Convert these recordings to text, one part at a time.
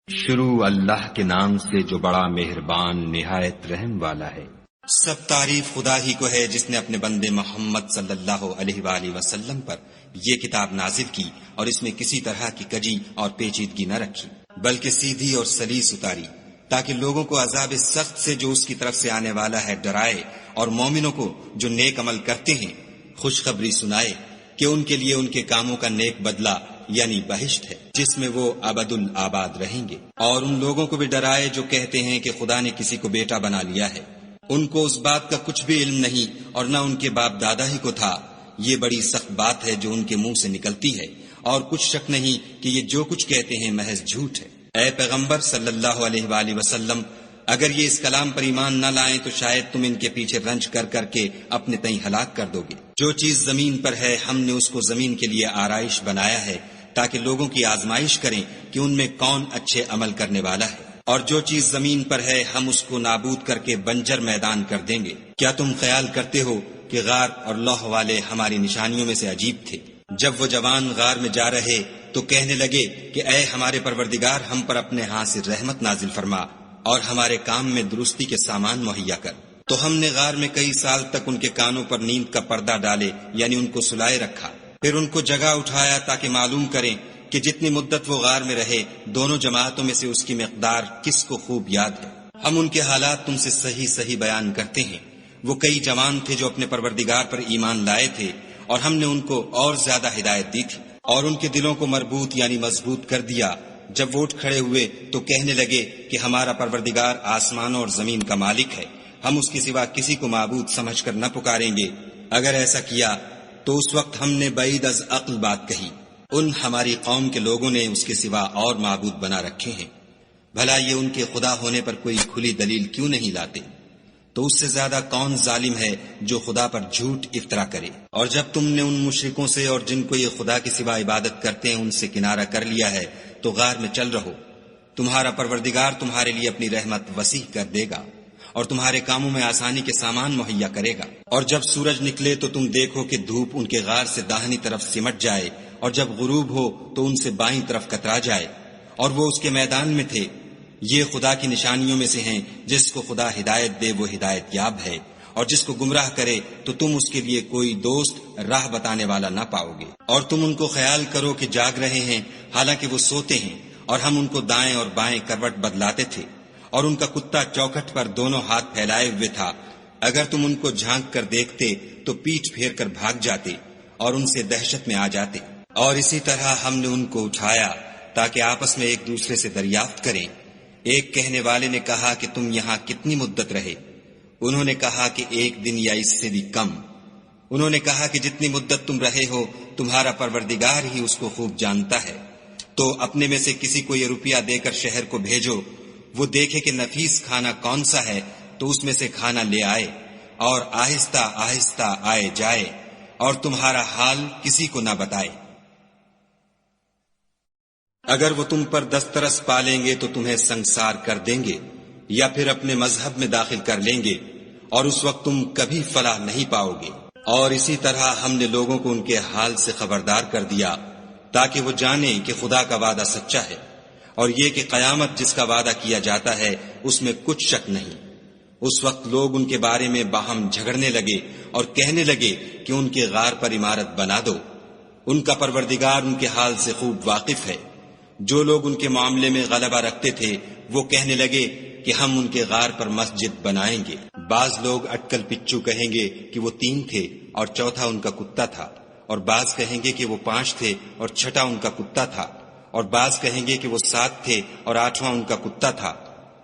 شروع اللہ کے نام سے جو بڑا مہربان نہایت رحم والا ہے۔ سب تعریف خدا ہی کو ہے جس نے اپنے بندے محمد صلی اللہ علیہ وآلہ وسلم پر یہ کتاب نازل کی اور اس میں کسی طرح کی کجی اور پیچیدگی نہ رکھی، بلکہ سیدھی اور سلیس اتاری، تاکہ لوگوں کو عذاب سخت سے جو اس کی طرف سے آنے والا ہے ڈرائے، اور مومنوں کو جو نیک عمل کرتے ہیں خوشخبری سنائے کہ ان کے لیے ان کے کاموں کا نیک بدلہ یعنی بہشت ہے جس میں وہ ابد الآباد رہیں گے، اور ان لوگوں کو بھی ڈرائے جو کہتے ہیں کہ خدا نے کسی کو بیٹا بنا لیا ہے، ان کو اس بات کا کچھ بھی علم نہیں اور نہ ان کے باپ دادا ہی کو تھا، یہ بڑی سخت بات ہے جو ان کے منہ سے نکلتی ہے، اور کچھ شک نہیں کہ یہ جو کچھ کہتے ہیں محض جھوٹ ہے۔ اے پیغمبر صلی اللہ علیہ وآلہ وسلم، اگر یہ اس کلام پر ایمان نہ لائیں تو شاید تم ان کے پیچھے رنج کر کر کے اپنے تئیں ہلاک کر دو گے۔ جو چیز زمین پر ہے ہم نے اس کو زمین کے لیے آرائش بنایا ہے تاکہ لوگوں کی آزمائش کریں کہ ان میں کون اچھے عمل کرنے والا ہے، اور جو چیز زمین پر ہے ہم اس کو نابود کر کے بنجر میدان کر دیں گے۔ کیا تم خیال کرتے ہو کہ غار اور لوح والے ہماری نشانیوں میں سے عجیب تھے؟ جب وہ جوان غار میں جا رہے تو کہنے لگے کہ اے ہمارے پروردگار، ہم پر اپنے ہاں سے رحمت نازل فرما اور ہمارے کام میں درستی کے سامان مہیا کر۔ تو ہم نے غار میں کئی سال تک ان کے کانوں پر نیند کا پردہ ڈالے یعنی ان کو سلائے رکھا، پھر ان کو جگہ اٹھایا تاکہ معلوم کریں کہ جتنی مدت وہ غار میں رہے دونوں جماعتوں میں سے اس کی مقدار کس کو خوب یاد ہے۔ ہم ان کے حالات تم سے صحیح صحیح بیان کرتے ہیں۔ وہ کئی جوان تھے جو اپنے پروردگار پر ایمان لائے تھے اور ہم نے ان کو اور زیادہ ہدایت دی تھی، اور ان کے دلوں کو مربوط یعنی مضبوط کر دیا۔ جب وہ اٹھ کھڑے ہوئے تو کہنے لگے کہ ہمارا پروردگار آسمانوں اور زمین کا مالک ہے، ہم اس کے سوا کسی کو معبود سمجھ کر نہ پکاریں گے۔ اگر ایسا کیا تو اس وقت ہم نے بعید از عقل بات کہی، ان ہماری قوم کے لوگوں نے اس کے سوا اور معبود بنا رکھے ہیں، بھلا یہ ان کے خدا ہونے پر کوئی کھلی دلیل کیوں نہیں لاتے؟ تو اس سے زیادہ کون ظالم ہے جو خدا پر جھوٹ افطرا کرے؟ اور جب تم نے ان مشرکوں سے اور جن کو یہ خدا کے سوا عبادت کرتے ہیں ان سے کنارہ کر لیا ہے تو غار میں چل رہو، تمہارا پروردگار تمہارے لیے اپنی رحمت وسیع کر دے گا اور تمہارے کاموں میں آسانی کے سامان مہیا کرے گا۔ اور جب سورج نکلے تو تم دیکھو کہ دھوپ ان کے غار سے داہنی طرف سمٹ جائے، اور جب غروب ہو تو ان سے بائیں طرف کترا جائے، اور وہ اس کے میدان میں تھے۔ یہ خدا کی نشانیوں میں سے ہیں، جس کو خدا ہدایت دے وہ ہدایت یاب ہے، اور جس کو گمراہ کرے تو تم اس کے لیے کوئی دوست راہ بتانے والا نہ پاؤ گے۔ اور تم ان کو خیال کرو کہ جاگ رہے ہیں حالانکہ وہ سوتے ہیں، اور ہم ان کو دائیں اور بائیں کروٹ بدلاتے تھے، اور ان کا کتا چوکھٹ پر دونوں ہاتھ پھیلائے ہوئے تھا۔ اگر تم ان کو جھانک کر دیکھتے تو پیٹھ پھیر کر بھاگ جاتے اور ان سے دہشت میں آ جاتے۔ اور اسی طرح ہم نے ان کو اٹھایا تاکہ آپس میں ایک دوسرے سے دریافت کریں۔ ایک کہنے والے نے کہا کہ تم یہاں کتنی مدت رہے؟ انہوں نے کہا کہ ایک دن یا اس سے بھی کم۔ انہوں نے کہا کہ جتنی مدت تم رہے ہو تمہارا پروردگار ہی اس کو خوب جانتا ہے، تو اپنے میں سے کسی کو یہ روپیہ دے کر شہر کو بھیجو، وہ دیکھے کہ نفیس کھانا کون سا ہے تو اس میں سے کھانا لے آئے، اور آہستہ آہستہ آئے جائے، اور تمہارا حال کسی کو نہ بتائے۔ اگر وہ تم پر دسترس پالیں گے تو تمہیں سنگسار کر دیں گے یا پھر اپنے مذہب میں داخل کر لیں گے، اور اس وقت تم کبھی فلاح نہیں پاؤ گے۔ اور اسی طرح ہم نے لوگوں کو ان کے حال سے خبردار کر دیا تاکہ وہ جانیں کہ خدا کا وعدہ سچا ہے، اور یہ کہ قیامت جس کا وعدہ کیا جاتا ہے اس میں کچھ شک نہیں۔ اس وقت لوگ ان کے بارے میں باہم جھگڑنے لگے اور کہنے لگے کہ ان کے غار پر عمارت بنا دو۔ ان کا پروردگار ان کے حال سے خوب واقف ہے۔ جو لوگ ان کے معاملے میں غلبہ رکھتے تھے وہ کہنے لگے کہ ہم ان کے غار پر مسجد بنائیں گے۔ بعض لوگ اٹکل پچو کہیں گے کہ وہ 3 تھے اور چوتھا ان کا کتا تھا، اور بعض کہیں گے کہ وہ 5 تھے اور چھٹا ان کا کتا تھا، اور بعض کہیں گے کہ وہ 7 تھے اور 8واں ان کا کتا تھا۔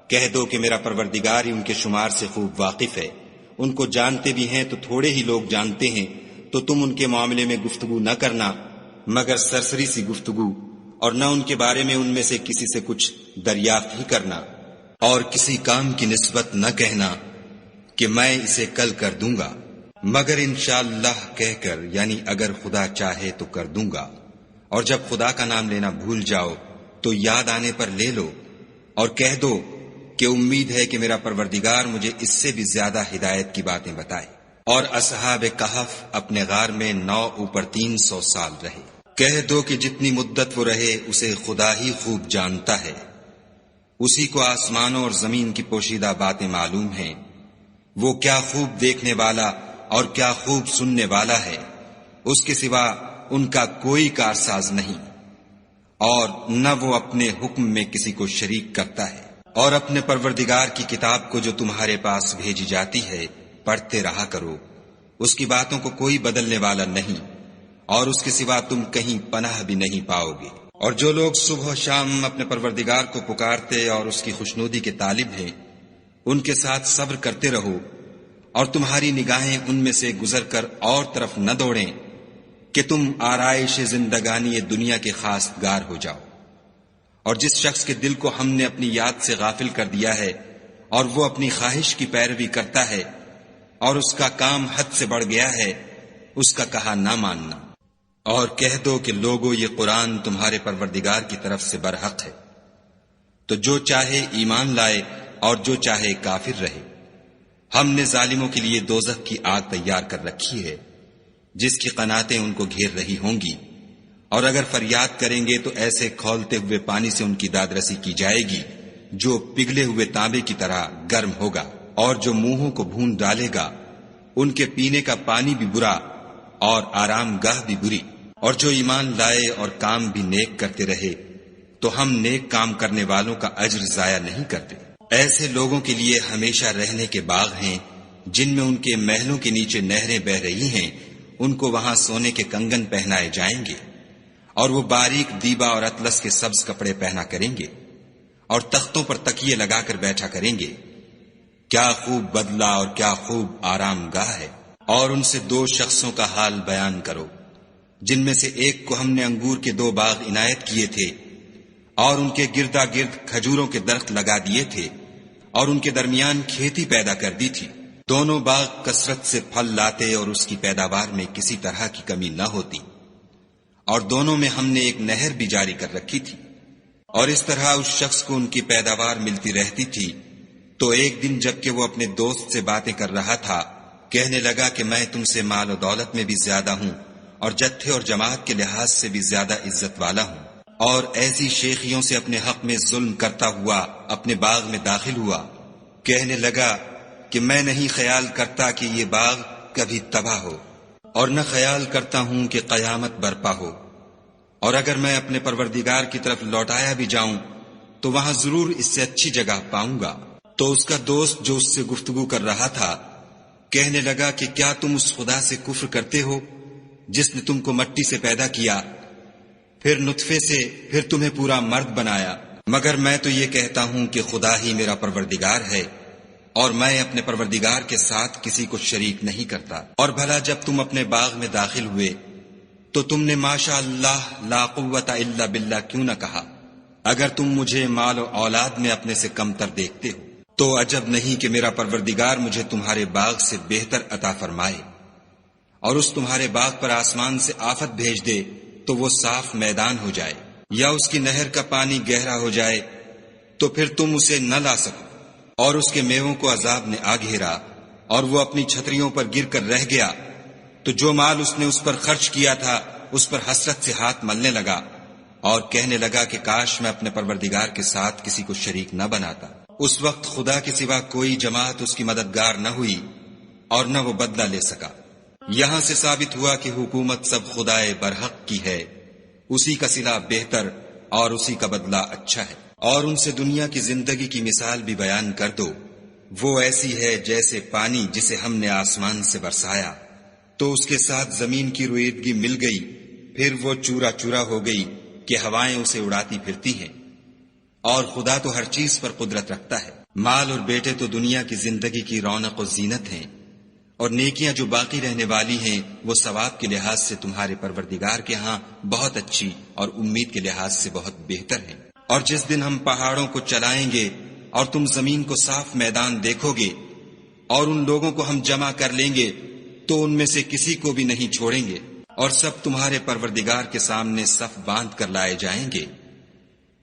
کہہ دو کہ میرا پروردگار ہی ان کے شمار سے خوب واقف ہے، ان کو جانتے بھی ہیں تو تھوڑے ہی لوگ جانتے ہیں۔ تو تم ان کے معاملے میں گفتگو نہ کرنا مگر سرسری سی گفتگو، اور نہ ان کے بارے میں ان میں سے کسی سے کچھ دریافت ہی کرنا، اور کسی کام کی نسبت نہ کہنا کہ میں اسے کل کر دوں گا، مگر انشاءاللہ کہہ کر یعنی اگر خدا چاہے تو کر دوں گا۔ اور جب خدا کا نام لینا بھول جاؤ تو یاد آنے پر لے لو، اور کہہ دو کہ امید ہے کہ میرا پروردگار مجھے اس سے بھی زیادہ ہدایت کی باتیں بتائے۔ اور اصحاب کہف اپنے غار میں 9 اوپر 300 سال رہے۔ کہہ دو کہ جتنی مدت وہ رہے اسے خدا ہی خوب جانتا ہے، اسی کو آسمانوں اور زمین کی پوشیدہ باتیں معلوم ہیں، وہ کیا خوب دیکھنے والا اور کیا خوب سننے والا ہے، اس کے سوا ان کا کوئی کارساز نہیں، اور نہ وہ اپنے حکم میں کسی کو شریک کرتا ہے۔ اور اپنے پروردگار کی کتاب کو جو تمہارے پاس بھیجی جاتی ہے پڑھتے رہا کرو، اس کی باتوں کو کوئی بدلنے والا نہیں، اور اس کے سوا تم کہیں پناہ بھی نہیں پاؤ گے۔ اور جو لوگ صبح و شام اپنے پروردگار کو پکارتے اور اس کی خوشنودی کے طالب ہیں، ان کے ساتھ صبر کرتے رہو، اور تمہاری نگاہیں ان میں سے گزر کر اور طرف نہ دوڑیں کہ تم آرائش زندگانی دنیا کے خاص گار ہو جاؤ۔ اور جس شخص کے دل کو ہم نے اپنی یاد سے غافل کر دیا ہے اور وہ اپنی خواہش کی پیروی کرتا ہے اور اس کا کام حد سے بڑھ گیا ہے، اس کا کہا نہ ماننا، اور کہہ دو کہ لوگو یہ قرآن تمہارے پروردگار کی طرف سے برحق ہے، تو جو چاہے ایمان لائے اور جو چاہے کافر رہے۔ ہم نے ظالموں کے لیے دوزخ کی آگ تیار کر رکھی ہے، جس کی قناتیں ان کو گھیر رہی ہوں گی، اور اگر فریاد کریں گے تو ایسے کھولتے ہوئے پانی سے ان کی دادرسی کی جائے گی جو پگھلے ہوئے تانبے کی طرح گرم ہوگا، اور جو منہوں کو بھون ڈالے گا ان کے پینے کا پانی بھی برا اور آرام گاہ بھی بری۔ اور جو ایمان لائے اور کام بھی نیک کرتے رہے تو ہم نیک کام کرنے والوں کا اجر ضائع نہیں کرتے۔ ایسے لوگوں کے لیے ہمیشہ رہنے کے باغ ہیں جن میں ان کے محلوں کے نیچے نہریں بہ رہی ہیں، ان کو وہاں سونے کے کنگن پہنائے جائیں گے، اور وہ باریک دیبا اور اطلس کے سبز کپڑے پہنا کریں گے، اور تختوں پر تکیے لگا کر بیٹھا کریں گے۔ کیا خوب بدلہ اور کیا خوب آرام گاہ ہے۔ اور ان سے دو شخصوں کا حال بیان کرو جن میں سے ایک کو ہم نے انگور کے 2 باغ عنایت کیے تھے اور ان کے گردا گرد کھجوروں کے درخت لگا دیے تھے اور ان کے درمیان کھیتی پیدا کر دی تھی۔ دونوں باغ کثرت سے پھل لاتے اور اس کی پیداوار میں کسی طرح کی کمی نہ ہوتی، اور دونوں میں ہم نے ایک نہر بھی جاری کر رکھی تھی، اور اس طرح اس شخص کو ان کی پیداوار ملتی رہتی تھی۔ تو ایک دن جب کہ وہ اپنے دوست سے باتیں کر رہا تھا، کہنے لگا کہ میں تم سے مال و دولت میں بھی زیادہ ہوں اور جتھے اور جماعت کے لحاظ سے بھی زیادہ عزت والا ہوں، اور ایسی شیخیوں سے اپنے حق میں ظلم کرتا ہوا اپنے باغ میں داخل ہوا۔ کہنے لگا کہ میں نہیں خیال کرتا کہ یہ باغ کبھی تباہ ہو، اور نہ خیال کرتا ہوں کہ قیامت برپا ہو، اور اگر میں اپنے پروردگار کی طرف لوٹایا بھی جاؤں تو وہاں ضرور اس سے اچھی جگہ پاؤں گا۔ تو اس کا دوست جو اس سے گفتگو کر رہا تھا کہنے لگا کہ کیا تم اس خدا سے کفر کرتے ہو جس نے تم کو مٹی سے پیدا کیا، پھر نطفے سے، پھر تمہیں پورا مرد بنایا؟ مگر میں تو یہ کہتا ہوں کہ خدا ہی میرا پروردگار ہے، اور میں اپنے پروردگار کے ساتھ کسی کو شریک نہیں کرتا۔ اور بھلا جب تم اپنے باغ میں داخل ہوئے تو تم نے ماشاء اللہ لا قوت الا باللہ کیوں نہ کہا؟ اگر تم مجھے مال و اولاد میں اپنے سے کم تر دیکھتے ہو تو عجب نہیں کہ میرا پروردگار مجھے تمہارے باغ سے بہتر عطا فرمائے، اور اس تمہارے باغ پر آسمان سے آفت بھیج دے تو وہ صاف میدان ہو جائے، یا اس کی نہر کا پانی گہرا ہو جائے تو پھر تم اسے نہ لا سکو، اور اس کے میووں کو عذاب نے آ گھیرا اور وہ اپنی چھتریوں پر گر کر رہ گیا، تو جو مال اس نے اس پر خرچ کیا تھا اس پر حسرت سے ہاتھ ملنے لگا اور کہنے لگا کہ کاش میں اپنے پروردگار کے ساتھ کسی کو شریک نہ بناتا۔ اس وقت خدا کے سوا کوئی جماعت اس کی مددگار نہ ہوئی اور نہ وہ بدلہ لے سکا۔ یہاں سے ثابت ہوا کہ حکومت سب خدائے برحق کی ہے، اسی کا صلہ بہتر اور اسی کا بدلہ اچھا ہے۔ اور ان سے دنیا کی زندگی کی مثال بھی بیان کر دو، وہ ایسی ہے جیسے پانی جسے ہم نے آسمان سے برسایا تو اس کے ساتھ زمین کی رویدگی مل گئی، پھر وہ چورا چورا ہو گئی کہ ہوائیں اسے اڑاتی پھرتی ہیں، اور خدا تو ہر چیز پر قدرت رکھتا ہے۔ مال اور بیٹے تو دنیا کی زندگی کی رونق و زینت ہیں، اور نیکیاں جو باقی رہنے والی ہیں وہ ثواب کے لحاظ سے تمہارے پروردگار کے ہاں بہت اچھی اور امید کے لحاظ سے بہت بہتر ہیں۔ اور جس دن ہم پہاڑوں کو چلائیں گے اور تم زمین کو صاف میدان دیکھو گے اور ان لوگوں کو ہم جمع کر لیں گے تو ان میں سے کسی کو بھی نہیں چھوڑیں گے، اور سب تمہارے پروردگار کے سامنے صف باندھ کر لائے جائیں گے،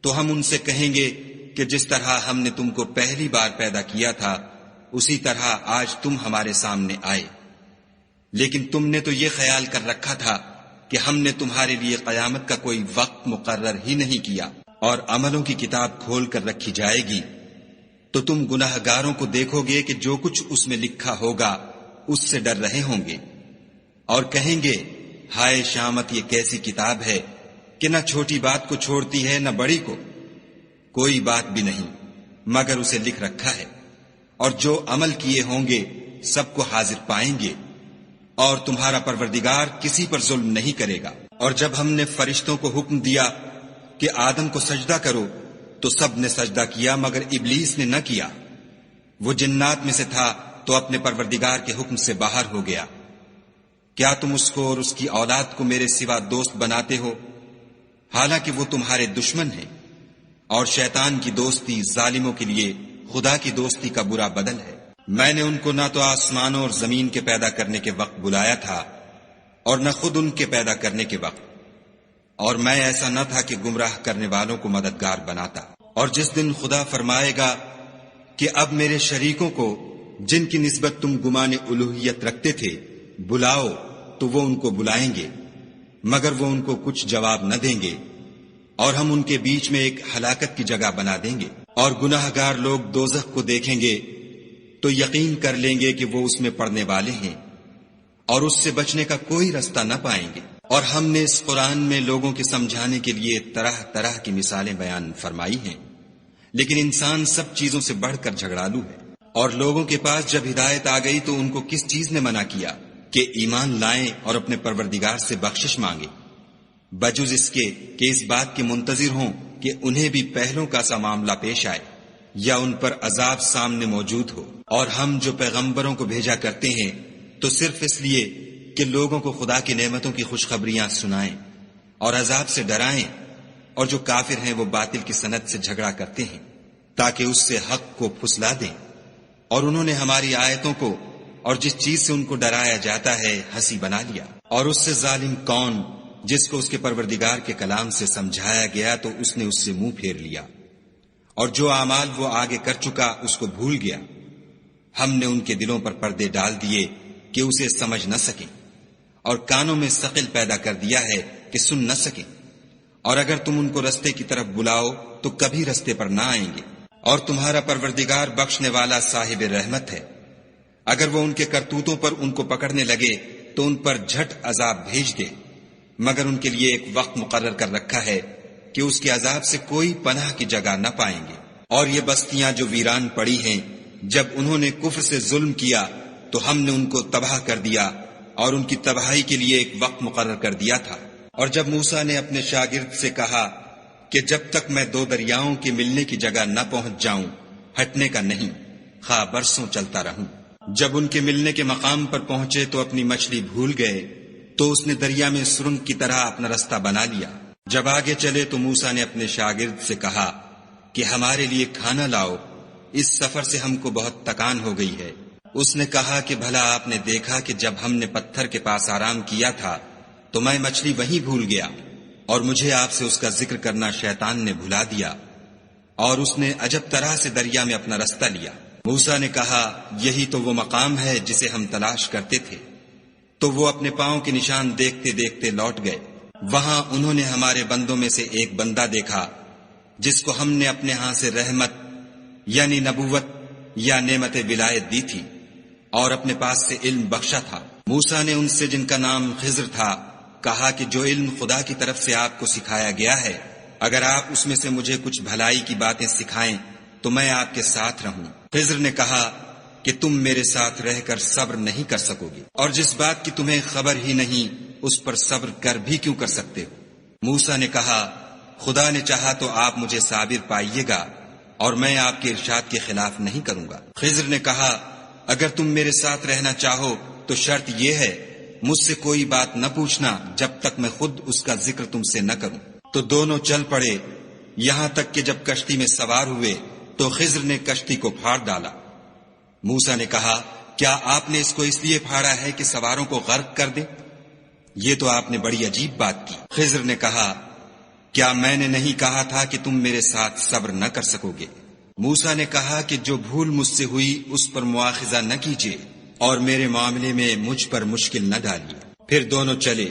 تو ہم ان سے کہیں گے کہ جس طرح ہم نے تم کو پہلی بار پیدا کیا تھا اسی طرح آج تم ہمارے سامنے آئے، لیکن تم نے تو یہ خیال کر رکھا تھا کہ ہم نے تمہارے لیے قیامت کا کوئی وقت مقرر ہی نہیں کیا، اور عملوں کی کتاب کھول کر رکھی جائے گی تو تم گناہگاروں کو دیکھو گے کہ جو کچھ اس میں لکھا ہوگا اس سے ڈر رہے ہوں گے، اور کہیں گے ہائے شامت، یہ کیسی کتاب ہے کہ نہ چھوٹی بات کو چھوڑتی ہے نہ بڑی کو، کوئی بات بھی نہیں مگر اسے لکھ رکھا ہے، اور جو عمل کیے ہوں گے سب کو حاضر پائیں گے، اور تمہارا پروردگار کسی پر ظلم نہیں کرے گا۔ اور جب ہم نے فرشتوں کو حکم دیا کہ آدم کو سجدہ کرو تو سب نے سجدہ کیا مگر ابلیس نے نہ کیا، وہ جنات میں سے تھا تو اپنے پروردگار کے حکم سے باہر ہو گیا۔ کیا تم اس کو اور اس کی اولاد کو میرے سوا دوست بناتے ہو، حالانکہ وہ تمہارے دشمن ہیں، اور شیطان کی دوستی ظالموں کے لیے خدا کی دوستی کا برا بدل ہے۔ میں نے ان کو نہ تو آسمانوں اور زمین کے پیدا کرنے کے وقت بلایا تھا اور نہ خود ان کے پیدا کرنے کے وقت، اور میں ایسا نہ تھا کہ گمراہ کرنے والوں کو مددگار بناتا۔ اور جس دن خدا فرمائے گا کہ اب میرے شریکوں کو جن کی نسبت تم گمان الوہیت رکھتے تھے بلاؤ، تو وہ ان کو بلائیں گے مگر وہ ان کو کچھ جواب نہ دیں گے، اور ہم ان کے بیچ میں ایک ہلاکت کی جگہ بنا دیں گے۔ اور گناہ گار لوگ دوزخ کو دیکھیں گے تو یقین کر لیں گے کہ وہ اس میں پڑنے والے ہیں، اور اس سے بچنے کا کوئی رستہ نہ پائیں گے۔ اور ہم نے اس قرآن میں لوگوں کے سمجھانے کے لیے طرح طرح کی مثالیں بیان فرمائی ہیں، لیکن انسان سب چیزوں سے بڑھ کر جھگڑالو ہے۔ اور لوگوں کے پاس جب ہدایت آ گئی تو ان کو کس چیز نے منع کیا کہ ایمان لائیں اور اپنے پروردگار سے بخشش مانگیں، بجز اس کے کہ اس بات کے منتظر ہوں کہ انہیں بھی پہلوں کا سا معاملہ پیش آئے یا ان پر عذاب سامنے موجود ہو۔ اور ہم جو پیغمبروں کو بھیجا کرتے ہیں تو صرف اس لیے کہ لوگوں کو خدا کی نعمتوں کی خوشخبریاں سنائیں اور عذاب سے ڈرائیں، اور جو کافر ہیں وہ باطل کی سند سے جھگڑا کرتے ہیں تاکہ اس سے حق کو پھسلا دیں، اور انہوں نے ہماری آیتوں کو اور جس چیز سے ان کو ڈرایا جاتا ہے ہنسی بنا لیا۔ اور اس سے ظالم کون جس کو اس کے پروردگار کے کلام سے سمجھایا گیا تو اس نے اس سے منہ پھیر لیا، اور جو اعمال وہ آگے کر چکا اس کو بھول گیا۔ ہم نے ان کے دلوں پر پردے ڈال دیے کہ اسے سمجھ نہ سکیں، اور کانوں میں ثقل پیدا کر دیا ہے کہ سن نہ سکیں، اور اگر تم ان کو رستے کی طرف بلاؤ تو کبھی رستے پر نہ آئیں گے۔ اور تمہارا پروردگار بخشنے والا صاحب رحمت ہے، اگر وہ ان کے کرتوتوں پر ان کو پکڑنے لگے تو ان پر جھٹ عذاب بھیج دے، مگر ان کے لیے ایک وقت مقرر کر رکھا ہے کہ اس کے عذاب سے کوئی پناہ کی جگہ نہ پائیں گے۔ اور یہ بستیاں جو ویران پڑی ہیں، جب انہوں نے کفر سے ظلم کیا تو ہم نے ان کو تباہ کر دیا، اور ان کی تباہی کے لیے ایک وقت مقرر کر دیا تھا۔ اور جب موسیٰ نے اپنے شاگرد سے کہا کہ جب تک میں دو دریاؤں کے ملنے کی جگہ نہ پہنچ جاؤں ہٹنے کا نہیں، خواہ برسوں چلتا رہوں۔ جب ان کے ملنے کے مقام پر پہنچے تو اپنی مچھلی بھول گئے، تو اس نے دریا میں سرنگ کی طرح اپنا رستہ بنا لیا۔ جب آگے چلے تو موسیٰ نے اپنے شاگرد سے کہا کہ ہمارے لیے کھانا لاؤ، اس سفر سے ہم کو بہت تکان ہو گئی ہے۔ اس نے کہا کہ بھلا آپ نے دیکھا کہ جب ہم نے پتھر کے پاس آرام کیا تھا تو میں مچھلی وہیں بھول گیا، اور مجھے آپ سے اس کا ذکر کرنا شیطان نے بھلا دیا، اور اس نے عجب طرح سے دریا میں اپنا رستہ لیا۔ موسیٰ نے کہا یہی تو وہ مقام ہے جسے ہم تلاش کرتے تھے۔ تو وہ اپنے پاؤں کے نشان دیکھتے دیکھتے لوٹ گئے۔ وہاں انہوں نے ہمارے بندوں میں سے ایک بندہ دیکھا جس کو ہم نے اپنے ہاں سے رحمت یعنی نبوت یا نعمت ولایت دی تھی، اور اپنے پاس سے علم بخشا تھا۔ موسیٰ نے ان سے جن کا نام خضر تھا کہا کہ جو علم خدا کی طرف سے آپ کو سکھایا گیا ہے، اگر آپ اس میں سے مجھے کچھ بھلائی کی باتیں سکھائیں تو میں آپ کے ساتھ رہوں۔ خضر نے کہا کہ تم میرے ساتھ رہ کر صبر نہیں کر سکو گے، اور جس بات کی تمہیں خبر ہی نہیں اس پر صبر کر بھی کیوں کر سکتے ہو؟ موسیٰ نے کہا خدا نے چاہا تو آپ مجھے صابر پائیے گا، اور میں آپ کے ارشاد کے خلاف نہیں کروں گا۔ خضر نے کہا اگر تم میرے ساتھ رہنا چاہو تو شرط یہ ہے مجھ سے کوئی بات نہ پوچھنا جب تک میں خود اس کا ذکر تم سے نہ کروں۔ تو دونوں چل پڑے، یہاں تک کہ جب کشتی میں سوار ہوئے تو خضر نے کشتی کو پھاڑ ڈالا۔ موسیٰ نے کہا کیا آپ نے اس کو اس لیے پھاڑا ہے کہ سواروں کو غرق کر دے؟ یہ تو آپ نے بڑی عجیب بات کی۔ خضر نے کہا کیا میں نے نہیں کہا تھا کہ تم میرے ساتھ صبر نہ کر سکو گے؟ موسیٰ نے کہا کہ جو بھول مجھ سے ہوئی اس پر مواخذہ نہ کیجیے، اور میرے معاملے میں مجھ پر مشکل نہ ڈالیے۔ پھر دونوں چلے،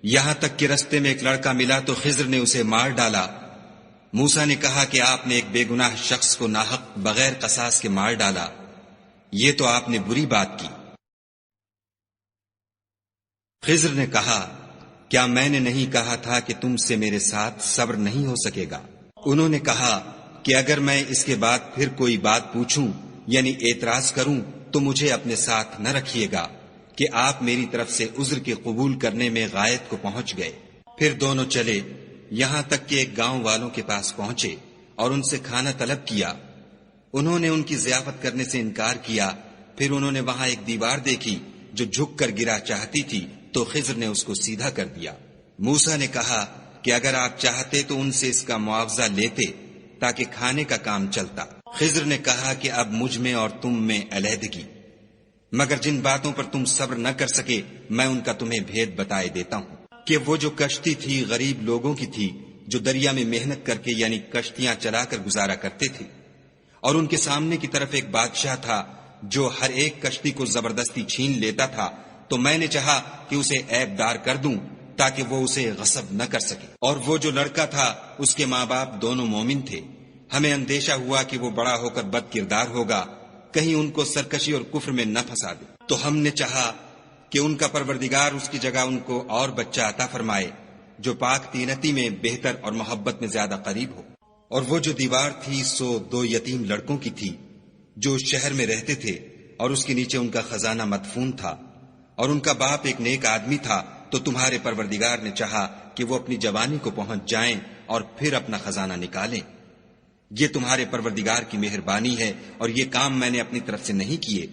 یہاں تک کہ رستے میں ایک لڑکا ملا تو خضر نے اسے مار ڈالا، موسیٰ نے کہا کہ آپ نے ایک بے گناہ شخص کو ناحق بغیر قصاص کے مار ڈالا، یہ تو آپ نے بری بات کی۔ خضر نے کہا کیا میں نے نہیں کہا تھا کہ تم سے میرے ساتھ صبر نہیں ہو سکے گا؟ انہوں نے کہا کہ اگر میں اس کے بعد پھر کوئی بات پوچھوں یعنی اعتراض کروں تو مجھے اپنے ساتھ نہ رکھیے گا کہ آپ میری طرف سے عذر کے قبول کرنے میں غایت کو پہنچ گئے۔ پھر دونوں چلے یہاں تک کہ ایک گاؤں والوں کے پاس پہنچے اور ان سے کھانا طلب کیا۔ انہوں نے ان کی ضیافت کرنے سے انکار کیا۔ پھر انہوں نے وہاں ایک دیوار دیکھی جو جھک کر گرا چاہتی تھی تو خضر نے اس کو سیدھا کر دیا۔ موسیٰ نے کہا کہ اگر آپ چاہتے تو ان سے اس کا معاوضہ لیتے تاکہ کھانے کا کام چلتا۔ خضر نے کہا کہ اب مجھ میں اور تم میں علیحدگی، مگر جن باتوں پر تم صبر نہ کر سکے میں ان کا تمہیں بھید بتائے دیتا ہوں کہ وہ جو کشتی تھی غریب لوگوں کی تھی جو دریا میں محنت کر کے یعنی کشتیاں چلا کر گزارا کرتے تھے، اور ان کے سامنے کی طرف ایک بادشاہ تھا جو ہر ایک کشتی کو زبردستی چھین لیتا تھا، تو میں نے چاہا کہ اسے عیب دار کر دوں تاکہ وہ اسے غصب نہ کر سکے۔ اور وہ جو لڑکا تھا اس کے ماں باپ دونوں مومن تھے، ہمیں اندیشہ ہوا کہ وہ بڑا ہو کر بد کردار ہوگا، کہیں ان کو سرکشی اور کفر میں نہ پھنسا دے، تو ہم نے چاہا کہ ان کا پروردگار اس کی جگہ ان کو اور بچہ عطا فرمائے جو پاک تینتی میں بہتر اور محبت میں زیادہ قریب ہو۔ اور وہ جو دیوار تھی سو 2 یتیم لڑکوں کی تھی جو شہر میں رہتے تھے، اور اس کے نیچے ان کا خزانہ مدفون تھا، اور ان کا باپ ایک نیک آدمی تھا، تو تمہارے پروردگار نے چاہا کہ وہ اپنی جوانی کو پہنچ جائیں اور پھر اپنا خزانہ نکالیں۔ یہ تمہارے پروردگار کی مہربانی ہے اور یہ کام میں نے اپنی طرف سے نہیں کیے،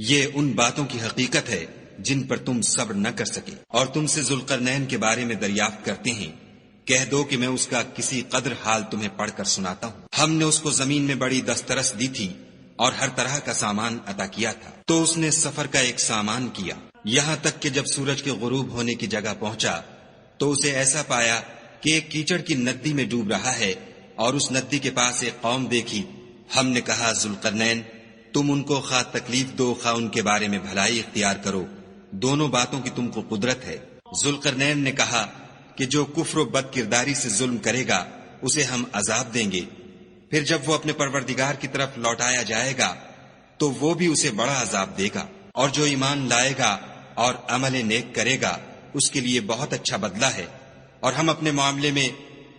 یہ ان باتوں کی حقیقت ہے جن پر تم صبر نہ کر سکے۔ اور تم سے ذوالقرنین کے بارے میں دریافت کرتے ہیں، کہہ دو کہ میں اس کا کسی قدر حال تمہیں پڑھ کر سناتا ہوں۔ ہم نے اس کو زمین میں بڑی دسترس دی تھی اور ہر طرح کا سامان عطا کیا تھا، تو اس نے سفر کا ایک سامان کیا، یہاں تک کہ جب سورج کے غروب ہونے کی جگہ پہنچا تو اسے ایسا پایا کہ ایک کیچڑ کی ندی میں ڈوب رہا ہے، اور اس ندی کے پاس ایک قوم دیکھی۔ ہم نے کہا ذوالقرنین تم ان کو خواہ تکلیف دو خواہ ان کے بارے میں بھلائی اختیار کرو، دونوں باتوں کی تم کو قدرت ہے۔ ذوالقرنین نے کہا کہ جو کفر و بد کرداری سے ظلم کرے گا اسے ہم عذاب دیں گے، پھر جب وہ اپنے پروردگار کی طرف لوٹایا جائے گا تو وہ بھی اسے بڑا عذاب دے گا، اور جو ایمان لائے گا اور عمل نیک کرے گا اس کے لیے بہت اچھا بدلہ ہے، اور ہم اپنے معاملے میں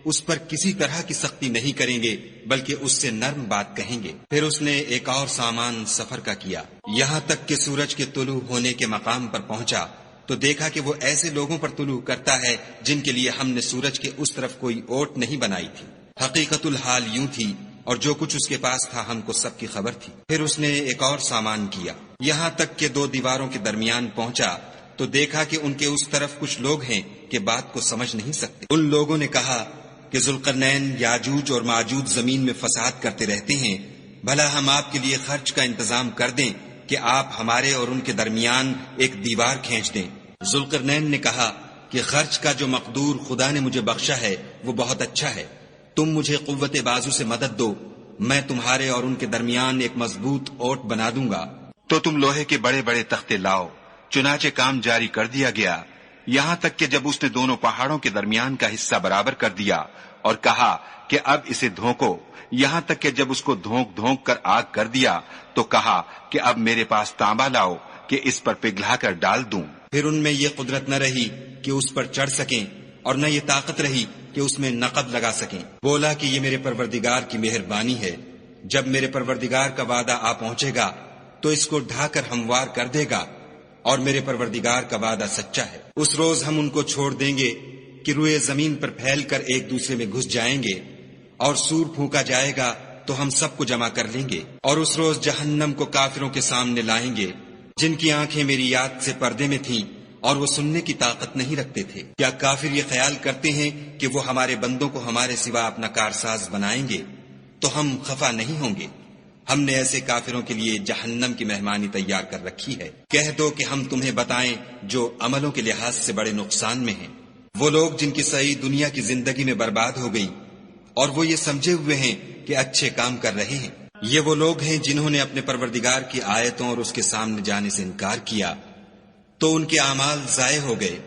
اس پر کسی طرح کی سختی نہیں کریں گے بلکہ اس سے نرم بات کہیں گے۔ پھر اس نے ایک اور سامان سفر کا کیا، یہاں تک کہ سورج کے طلوع ہونے کے مقام پر پہنچا تو دیکھا کہ وہ ایسے لوگوں پر طلوع کرتا ہے جن کے لیے ہم نے سورج کے اس طرف کوئی اوٹ نہیں بنائی تھی۔ حقیقت الحال یوں تھی اور جو کچھ اس کے پاس تھا ہم کو سب کی خبر تھی۔ پھر اس نے ایک اور سامان کیا، یہاں تک کہ 2 دیواروں کے درمیان پہنچا تو دیکھا کہ ان کے اس طرف کچھ لوگ ہیں کہ بات کو سمجھ نہیں سکتے۔ ان لوگوں نے کہا کہ ذوالقرنین یاجوج اور ماجوج زمین میں فساد کرتے رہتے ہیں، بھلا ہم آپ کے لیے خرچ کا انتظام کر دیں کہ آپ ہمارے اور ان کے درمیان ایک دیوار کھینچ دیں۔ ذوالقرنین نے کہا کہ خرچ کا جو مقدور خدا نے مجھے بخشا ہے وہ بہت اچھا ہے، تم مجھے قوت بازو سے مدد دو، میں تمہارے اور ان کے درمیان ایک مضبوط اوٹ بنا دوں گا۔ تو تم لوہے کے بڑے بڑے تختے لاؤ۔ چنانچہ کام جاری کر دیا گیا، یہاں تک کہ جب اس نے دونوں پہاڑوں کے درمیان کا حصہ برابر کر دیا اور کہا کہ اب اسے دھونکو، یہاں تک کہ جب اس کو دھونک دھونک کر آگ کر دیا تو کہا کہ اب میرے پاس تانبا لاؤ کہ اس پر پگھلا کر ڈال دوں۔ پھر ان میں یہ قدرت نہ رہی کہ اس پر چڑھ سکیں اور نہ یہ طاقت رہی کہ اس میں نقب لگا سکیں۔ بولا کہ یہ میرے پروردگار کی مہربانی ہے، جب میرے پروردگار کا وعدہ آ پہنچے گا تو اس کو ڈھا کر ہموار کر دے گا، اور میرے پروردگار کا وعدہ سچا ہے۔ اس روز ہم ان کو چھوڑ دیں گے کہ روئے زمین پر پھیل کر ایک دوسرے میں گھس جائیں گے، اور سور پھونکا جائے گا تو ہم سب کو جمع کر لیں گے، اور اس روز جہنم کو کافروں کے سامنے لائیں گے جن کی آنکھیں میری یاد سے پردے میں تھیں اور وہ سننے کی طاقت نہیں رکھتے تھے۔ کیا کافر یہ خیال کرتے ہیں کہ وہ ہمارے بندوں کو ہمارے سوا اپنا کارساز بنائیں گے تو ہم خفا نہیں ہوں گے؟ ہم نے ایسے کافروں کے لیے جہنم کی مہمانی تیار کر رکھی ہے۔ کہہ دو کہ ہم تمہیں بتائیں جو عملوں کے لحاظ سے بڑے نقصان میں ہیں، وہ لوگ جن کی صحیح دنیا کی زندگی میں برباد ہو گئی اور وہ یہ سمجھے ہوئے ہیں کہ اچھے کام کر رہے ہیں۔ یہ وہ لوگ ہیں جنہوں نے اپنے پروردگار کی آیتوں اور اس کے سامنے جانے سے انکار کیا تو ان کے اعمال ضائع ہو گئے،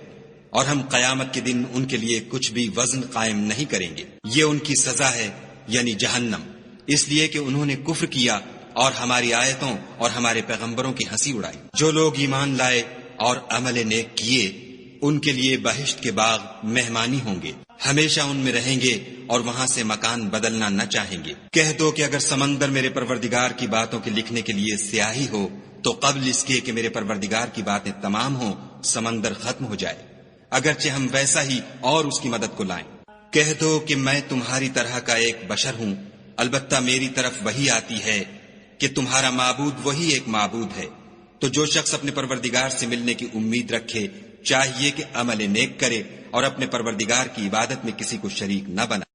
اور ہم قیامت کے دن ان کے لیے کچھ بھی وزن قائم نہیں کریں گے۔ یہ ان کی سزا ہے یعنی جہنم، اس لیے کہ انہوں نے کفر کیا اور ہماری آیتوں اور ہمارے پیغمبروں کی ہنسی اڑائی۔ جو لوگ ایمان لائے اور عمل نیک کیے ان کے لیے بہشت کے باغ مہمانی ہوں گے، ہمیشہ ان میں رہیں گے اور وہاں سے مکان بدلنا نہ چاہیں گے۔ کہہ دو کہ اگر سمندر میرے پروردگار کی باتوں کے لکھنے کے لیے سیاہی ہو تو قبل اس کے کہ میرے پروردگار کی باتیں تمام ہوں سمندر ختم ہو جائے، اگرچہ ہم ویسا ہی اور اس کی مدد کو لائیں۔ کہہ دو کہ میں تمہاری طرح کا ایک بشر ہوں، البتہ میری طرف وہی آتی ہے کہ تمہارا معبود وہی ایک معبود ہے۔ تو جو شخص اپنے پروردگار سے ملنے کی امید رکھے چاہیے کہ عمل نیک کرے اور اپنے پروردگار کی عبادت میں کسی کو شریک نہ بنائے۔